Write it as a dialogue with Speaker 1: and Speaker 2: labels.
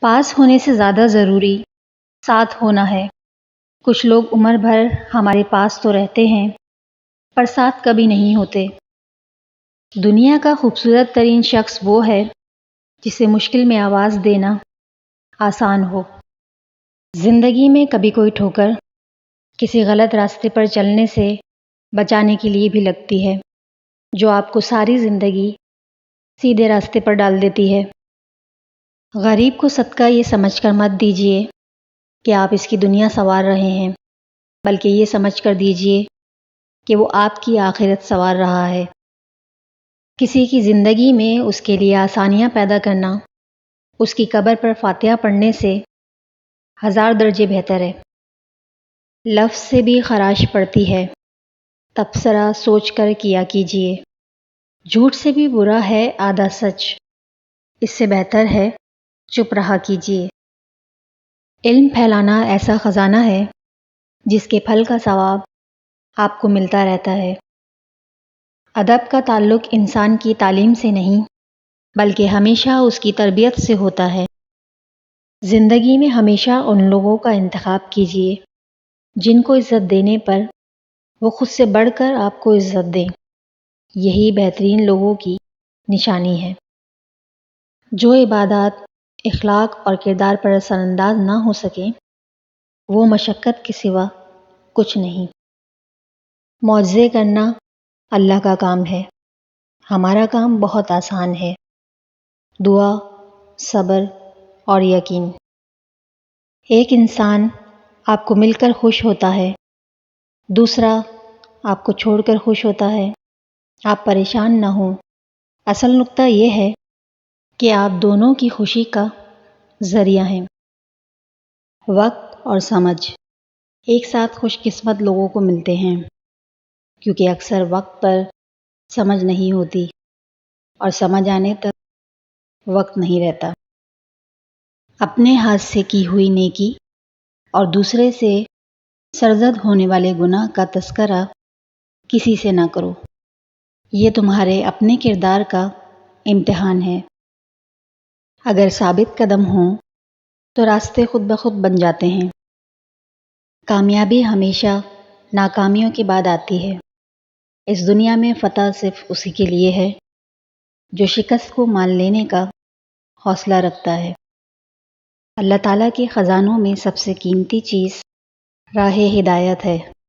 Speaker 1: پاس ہونے سے زیادہ ضروری ساتھ ہونا ہے۔ کچھ لوگ عمر بھر ہمارے پاس تو رہتے ہیں پر ساتھ کبھی نہیں ہوتے۔ دنیا کا خوبصورت ترین شخص وہ ہے جسے مشکل میں آواز دینا آسان ہو۔ زندگی میں کبھی کوئی ٹھوکر کسی غلط راستے پر چلنے سے بچانے کے لیے بھی لگتی ہے، جو آپ کو ساری زندگی سیدھے راستے پر ڈال دیتی ہے۔ غریب کو صدقہ یہ سمجھ کر مت دیجیے کہ آپ اس کی دنیا سنوار رہے ہیں، بلکہ یہ سمجھ کر دیجیے کہ وہ آپ کی آخرت سنوار رہا ہے۔ کسی کی زندگی میں اس کے لیے آسانیاں پیدا کرنا اس کی قبر پر فاتحہ پڑھنے سے 1000 درجے بہتر ہے۔ لفظ سے بھی خراش پڑتی ہے، تبصرہ سوچ کر کیا کیجیے۔ جھوٹ سے بھی برا ہے آدھا سچ، اس سے بہتر ہے چپ رہا کیجیے۔ علم پھیلانا ایسا خزانہ ہے جس کے پھل کا ثواب آپ کو ملتا رہتا ہے۔ ادب کا تعلق انسان کی تعلیم سے نہیں بلکہ ہمیشہ اس کی تربیت سے ہوتا ہے۔ زندگی میں ہمیشہ ان لوگوں کا انتخاب کیجیے جن کو عزت دینے پر وہ خود سے بڑھ کر آپ کو عزت دیں۔ یہی بہترین لوگوں کی نشانی ہے۔ جو عبادات اخلاق اور کردار پر اثر انداز نہ ہو سکیں وہ مشقت کے سوا کچھ نہیں۔ معجزے کرنا اللہ کا کام ہے، ہمارا کام بہت آسان ہے۔ دعا، صبر اور یقین۔ ایک انسان آپ کو مل کر خوش ہوتا ہے، دوسرا آپ کو چھوڑ کر خوش ہوتا ہے۔ آپ پریشان نہ ہوں، اصل نقطہ یہ ہے کہ آپ دونوں کی خوشی کا ذریعہ ہیں۔ وقت اور سمجھ ایک ساتھ خوش قسمت لوگوں کو ملتے ہیں، کیونکہ اکثر وقت پر سمجھ نہیں ہوتی اور سمجھ آنے تک وقت نہیں رہتا۔ اپنے ہاتھ سے کی ہوئی نیکی اور دوسرے سے سرزد ہونے والے گناہ کا تذکرہ کسی سے نہ کرو، یہ تمہارے اپنے کردار کا امتحان ہے۔ اگر ثابت قدم ہوں تو راستے خود بخود بن جاتے ہیں۔ کامیابی ہمیشہ ناکامیوں کے بعد آتی ہے۔ اس دنیا میں فتح صرف اسی کے لیے ہے جو شکست کو مان لینے کا حوصلہ رکھتا ہے۔ اللہ تعالیٰ کے خزانوں میں سب سے قیمتی چیز راہ ہدایت ہے۔